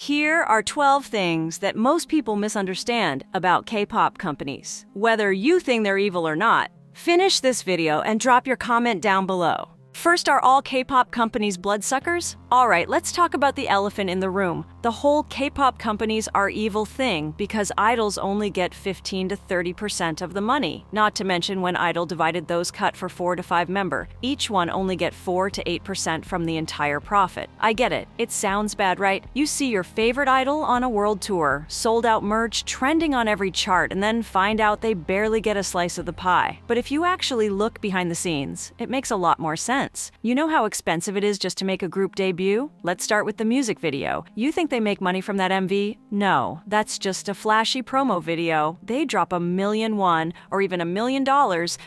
Here are 12 things that most people misunderstand about K-pop companies. Whether you think they're evil or not, finish this video and drop your comment down below. First, are all K-pop companies bloodsuckers? Alright, let's talk about the elephant in the room. The whole K-pop companies are evil thing because idols only get 15 to 30% of the money. Not to mention when Idol divided those cut for 4 to 5 member, each one only get 4 to 8% from the entire profit. I get it. It sounds bad, right? You see your favorite idol on a world tour, sold out merch, trending on every chart, and then find out they barely get a slice of the pie. But if you actually look behind the scenes, it makes a lot more sense. You know how expensive it is just to make a group debut? Let's start with the music video. You think they make money from that MV? No, that's just a flashy promo video. They drop $1 million or even $1 million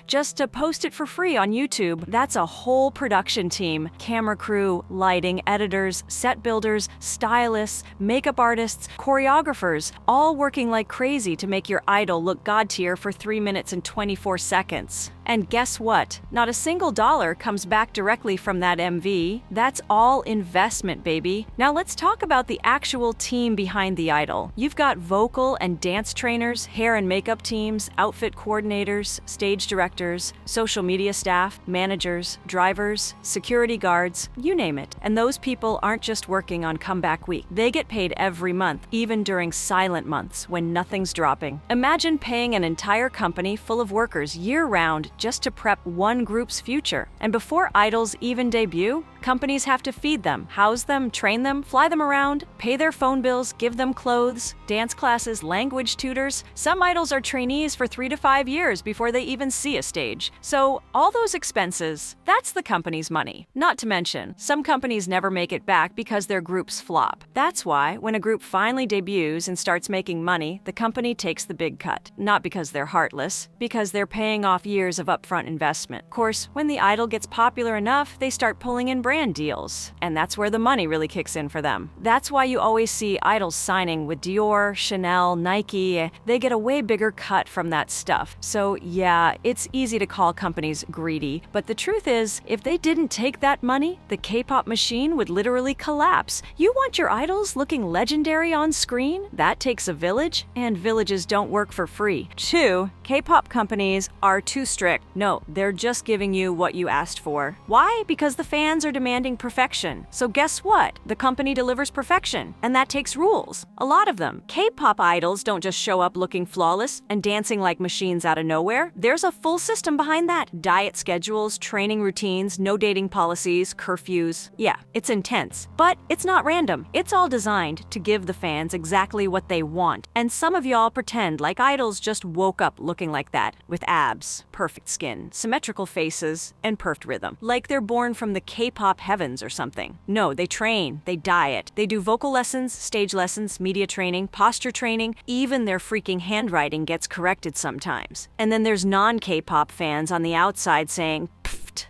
just to post it for free on YouTube. That's a whole production team, camera crew, lighting, editors, set builders, stylists, makeup artists, choreographers, all working like crazy to make your idol look god tier for 3 minutes and 24 seconds. And guess what? Not a single dollar comes back directly from that MV. That's all investment, baby. Now let's talk about the actual team behind the idol. You've got vocal and dance trainers, hair and makeup teams, outfit coordinators, stage directors, social media staff, managers, drivers, security guards, you name it. And those people aren't just working on comeback week. They get paid every month, even during silent months when nothing's dropping. Imagine paying an entire company full of workers year-round just to prep one group's future. And before idols even debut, companies have to feed them, house them, train them, fly them around, pay their phone bills, give them clothes, dance classes, language tutors. Some idols are trainees for 3 to 5 years before they even see a stage. So all those expenses, that's the company's money. Not to mention, some companies never make it back because their groups flop. That's why when a group finally debuts and starts making money, the company takes the big cut. Not because they're heartless, because they're paying off years of upfront investment. Of course, when the idol gets popular enough, they start pulling in brand deals, and that's where the money really kicks in for them. That's why you always see idols signing with Dior, Chanel, Nike. They get a way bigger cut from that stuff. So yeah, it's easy to call companies greedy, but the truth is, if they didn't take that money, the K-pop machine would literally collapse. You want your idols looking legendary on screen? That takes a village, and villages don't work for free. 2, K-pop companies are too strict. No, they're just giving you what you asked for. Why? Because the fans are demanding perfection. So guess what? The company delivers perfection, and that takes rules. A lot of them. K-pop idols don't just show up looking flawless and dancing like machines out of nowhere. There's a full system behind that. Diet schedules, training routines, no dating policies, curfews. Yeah, it's intense. But it's not random. It's all designed to give the fans exactly what they want. And some of y'all pretend like idols just woke up looking like that, with abs, perfect skin, symmetrical faces, and perfect rhythm. Like they're born from the K-pop heavens or something. No, they train, they diet, they do vocal lessons, stage lessons, media training, posture training, even their freaking handwriting gets corrected sometimes. And then there's non-K-pop fans on the outside saying,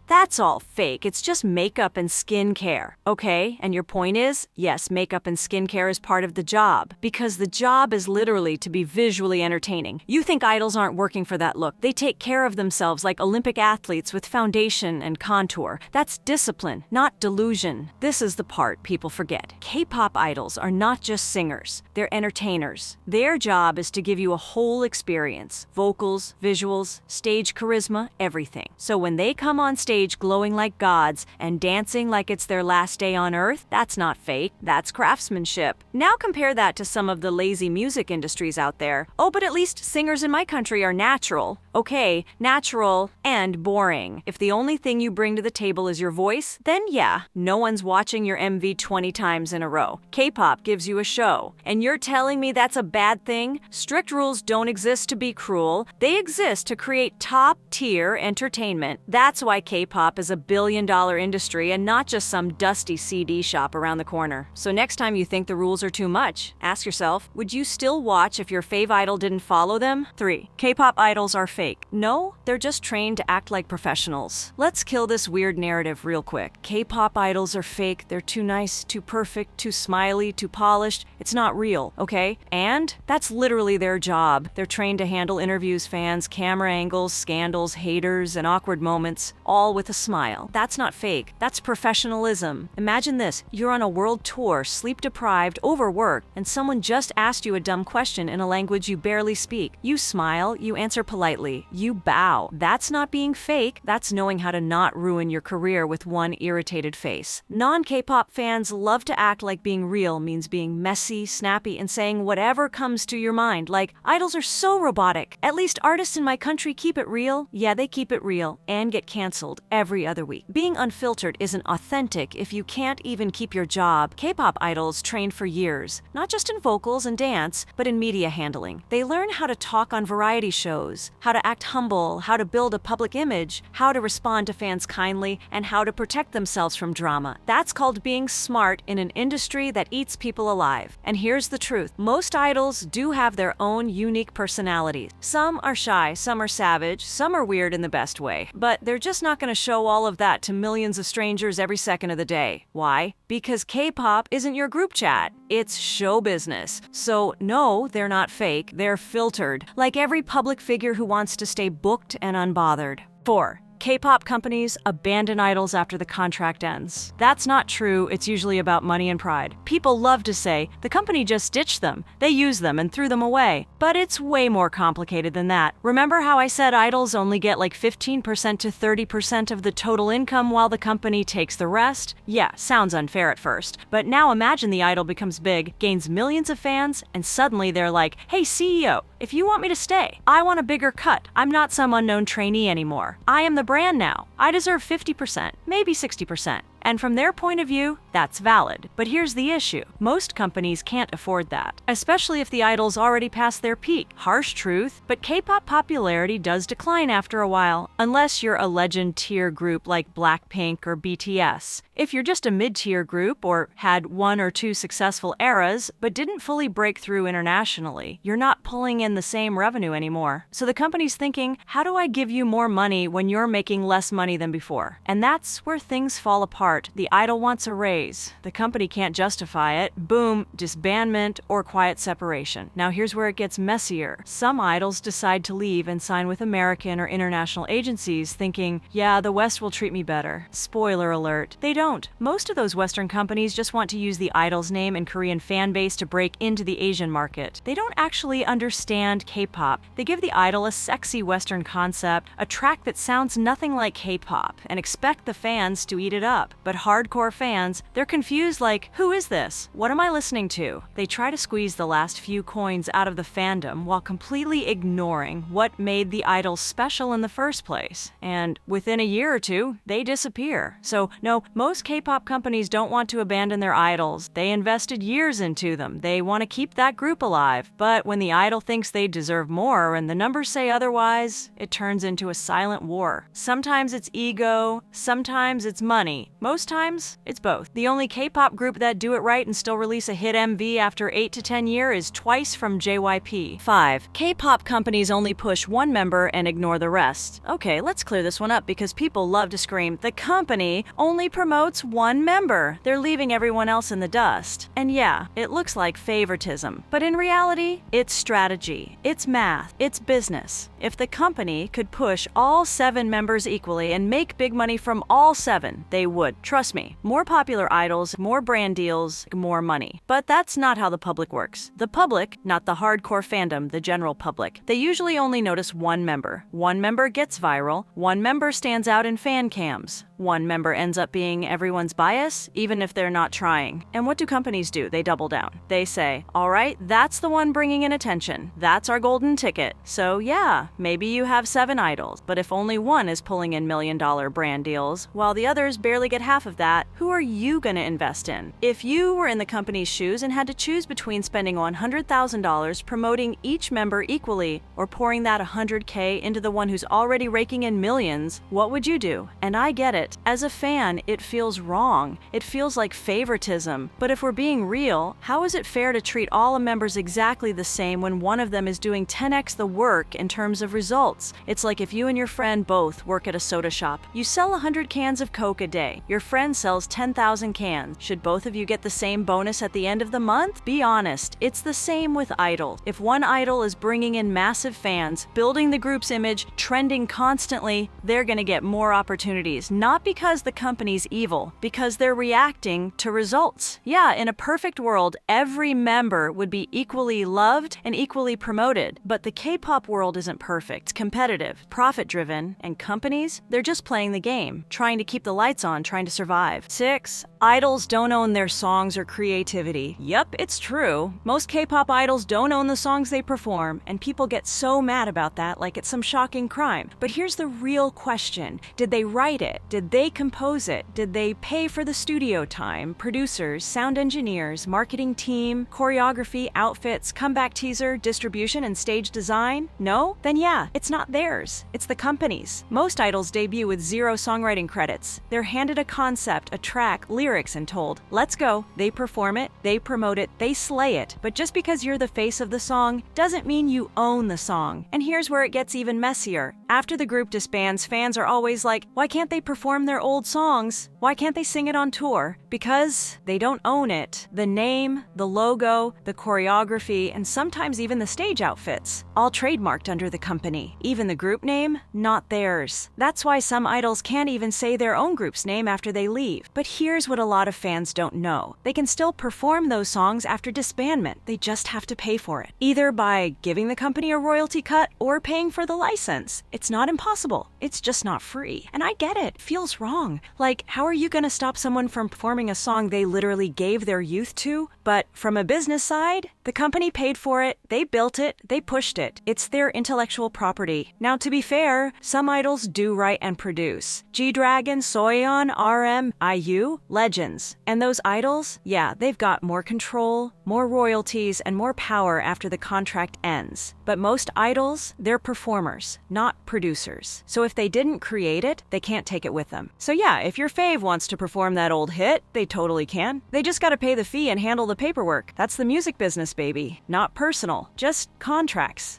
that's all fake. It's just makeup and skincare. Okay, and your point is, yes, makeup and skincare is part of the job, because the job is literally to be visually entertaining. You think idols aren't working for that look. They take care of themselves like Olympic athletes with foundation and contour. That's discipline, not delusion. This is the part people forget. K-pop idols are not just singers. They're entertainers. Their job is to give you a whole experience. Vocals, visuals, stage charisma, everything. So when they come on stage glowing like gods and dancing like it's their last day on earth, that's not fake, that's craftsmanship. Now compare that to some of the lazy music industries out there. Oh, but at least singers in my country are natural. Okay, natural and boring. If the only thing you bring to the table is your voice, then yeah, no one's watching your MV 20 times in a row. K-pop gives you a show. And you're telling me that's a bad thing? Strict rules don't exist to be cruel. They exist to create top-tier entertainment. That's why K-pop is a billion-dollar industry and not just some dusty CD shop around the corner. So next time you think the rules are too much, ask yourself, would you still watch if your fave idol didn't follow them? 3. K-pop idols are fake. fake. No, they're just trained to act like professionals. Let's kill this weird narrative real quick. K-pop idols are fake. They're too nice, too perfect, too smiley, too polished. It's not real, okay? And that's literally their job. They're trained to handle interviews, fans, camera angles, scandals, haters, and awkward moments, all with a smile. That's not fake. That's professionalism. Imagine this. You're on a world tour, sleep-deprived, overworked, and someone just asked you a dumb question in a language you barely speak. You smile, you answer politely, you bow. That's not being fake. That's knowing how to not ruin your career with one irritated face. Non-K-pop fans love to act like being real means being messy, snappy, and saying whatever comes to your mind. Like, idols are so robotic. At least artists in my country keep it real. Yeah, they keep it real and get canceled every other week. Being unfiltered isn't authentic if you can't even keep your job. K-pop idols trained for years, not just in vocals and dance, but in media handling. They learn how to talk on variety shows, how to act humble, how to build a public image, how to respond to fans kindly, and how to protect themselves from drama. That's called being smart in an industry that eats people alive. And here's the truth. Most idols do have their own unique personalities. Some are shy, some are savage, some are weird in the best way. But they're just not going to show all of that to millions of strangers every second of the day. Why? Because K-pop isn't your group chat. It's show business. So no, they're not fake. They're filtered, like every public figure who wants to stay booked and unbothered. 4. K-pop companies abandon idols after the contract ends. That's not true. It's usually about money and pride. People love to say, the company just ditched them. They used them and threw them away. But it's way more complicated than that. Remember how I said idols only get like 15% to 30% of the total income while the company takes the rest? Yeah, sounds unfair at first. But now imagine the idol becomes big, gains millions of fans, and suddenly they're like, hey CEO, if you want me to stay, I want a bigger cut. I'm not some unknown trainee anymore. I am the brand now. I deserve 50%, maybe 60%. And from their point of view, that's valid. But here's the issue. Most companies can't afford that, especially if the idol's already past their peak. Harsh truth, but K-pop popularity does decline after a while, unless you're a legend tier group like Blackpink or BTS. If you're just a mid-tier group or had 1 or 2 successful eras but didn't fully break through internationally, you're not pulling in the same revenue anymore. So the company's thinking, how do I give you more money when you're making less money than before? And that's where things fall apart. The idol wants a raise. The company can't justify it. Boom, disbandment or quiet separation. Now here's where it gets messier. Some idols decide to leave and sign with American or international agencies thinking, yeah, the West will treat me better. Spoiler alert, they don't. Most of those Western companies just want to use the idol's name and Korean fan base to break into the Asian market. They don't actually understand K-pop. They give the idol a sexy Western concept, a track that sounds nothing like K-pop, and expect the fans to eat it up. But hardcore fans, they're confused like, who is this? What am I listening to? They try to squeeze the last few coins out of the fandom while completely ignoring what made the idol special in the first place. And within a year or two, they disappear. So no, most K-pop companies don't want to abandon their idols. They invested years into them. They want to keep that group alive. But when the idol thinks they deserve more and the numbers say otherwise, it turns into a silent war. Sometimes it's ego, sometimes it's money. Most times, it's both. The only K-pop group that do it right and still release a hit MV after 8 to 10 years is Twice from JYP. 5. K-pop companies only push one member and ignore the rest. Okay, let's clear this one up because people love to scream, the company only promotes one member. They're leaving everyone else in the dust. And yeah, it looks like favoritism. But in reality, it's strategy. It's math. It's business. If the company could push all 7 members equally and make big money from all 7, they would. Trust me, more popular idols, more brand deals, more money. But that's not how the public works. The public, not the hardcore fandom, the general public, they usually only notice one member. One member gets viral, one member stands out in fan cams. One member ends up being everyone's bias, even if they're not trying. And what do companies do? They double down. They say, all right, that's the one bringing in attention. That's our golden ticket. So yeah, maybe you have 7 idols, but if only one is pulling in $1 million brand deals, while the others barely get half of that, who are you going to invest in? If you were in the company's shoes and had to choose between spending $100,000 promoting each member equally or pouring that $100K into the one who's already raking in millions, what would you do? And I get it. it. As a fan, it feels wrong. It feels like favoritism. But if we're being real, how is it fair to treat all members exactly the same when one of them is doing 10x the work in terms of results? It's like if you and your friend both work at a soda shop. You sell 100 cans of Coke a day. Your friend sells 10,000 cans. Should both of you get the same bonus at the end of the month? Be honest, it's the same with Idol. If one idol is bringing in massive fans, building the group's image, trending constantly, they're gonna get more opportunities. Not because the company's evil, because they're reacting to results. Yeah, in a perfect world, every member would be equally loved and equally promoted. But the K-pop world isn't perfect, competitive, profit-driven, and companies, they're just playing the game, trying to keep the lights on, trying to survive. 6. Idols don't own their songs or creativity. Yep, it's true. Most K-pop idols don't own the songs they perform, and people get so mad about that like it's some shocking crime. But here's the real question. Did they write it? Did they compose it? Did they pay for the studio time, producers, sound engineers, marketing team, choreography, outfits, comeback teaser, distribution, and stage design? No? Then yeah, it's not theirs. It's the company's. Most idols debut with 0 songwriting credits. They're handed a concept, a track, lyrics, and told, let's go. They perform it, they promote it, they slay it. But just because you're the face of the song doesn't mean you own the song. And here's where it gets even messier. After the group disbands, fans are always like, why can't they perform their old songs? Why can't they sing it on tour? Because they don't own it. The name, the logo, the choreography, and sometimes even the stage outfits, all trademarked under the company. Even the group name, not theirs. That's why some idols can't even say their own group's name after they leave. But here's what a lot of fans don't know. They can still perform those songs after disbandment. They just have to pay for it. Either by giving the company a royalty cut or paying for the license. It's not impossible. It's just not free. And I get it. It feels wrong. Like, how are you going to stop someone from performing a song they literally gave their youth to? But from a business side, the company paid for it, they built it, they pushed it. It's their intellectual property. Now, to be fair, some idols do write and produce. G-Dragon, Soyeon, RM, IU, legends. And those idols, yeah, they've got more control, more royalties, and more power after the contract ends. But most idols, they're performers, not producers. So if they didn't create it, they can't take it with them. So yeah, if your fave wants to perform that old hit, they totally can. They just gotta pay the fee and handle the paperwork. That's the music business, baby. Not personal, just contracts.